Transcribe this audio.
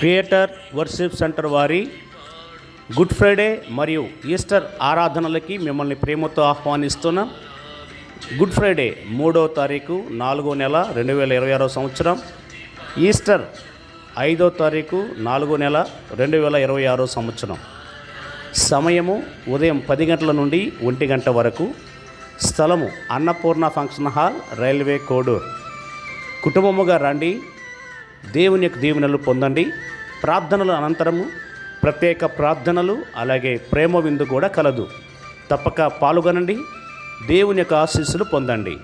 Creator worship centre వారి good Friday మరియు Easter ఆరాధనలకి మిమ్మల్ని ప్రేమతో ఆహ్వానిస్తున్నాం. గుడ్ ఫ్రైడే 3వ తారీఖు 4వ నెల 2026 సంవత్సరం, ఈస్టర్ 5వ తారీఖు 4వ నెల 2026 సంవత్సరం. సమయము ఉదయం 10 గంటల నుండి 1 గంట వరకు. స్థలము Annapurna function hall, railway Kodur. కుటుంబముగా రండి, దేవుని యొక్క దీవెనలు పొందండి. ప్రార్థనల అనంతరము ప్రత్యేక ప్రార్థనలు అలాగే ప్రేమ విందు కూడా కలదు. తప్పక పాల్గొనండి, దేవుని యొక్క ఆశీస్సులు పొందండి.